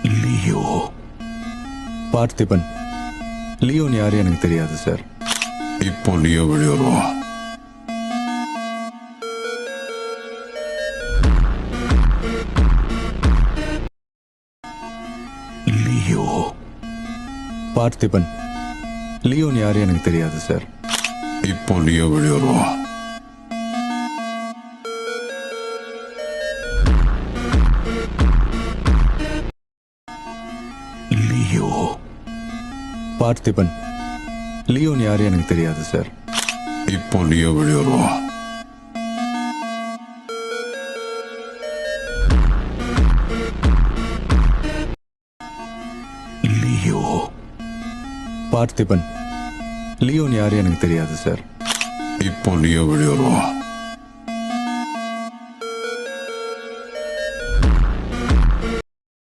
Leo. Parthiban. லியோன்னு யாரும் எனக்கு தெரியாது சார். இப்போ லியோ வெளியேறும். லியோ. பார்த்திபன். லியோன்னு யாரும் எனக்கு தெரியாது சார். இப்போ லியோ வெளியேறும். லியோ. பார்த்திபன். லியோன்னு யாரும் எனக்கு தெரியாது சார். இப்போ லியோ வெளியேறும். லியோ. பார்த்திபன். லியோன்னு யாரும் எனக்கு தெரியாது சார். இப்போ லியோ வெளியேறும்.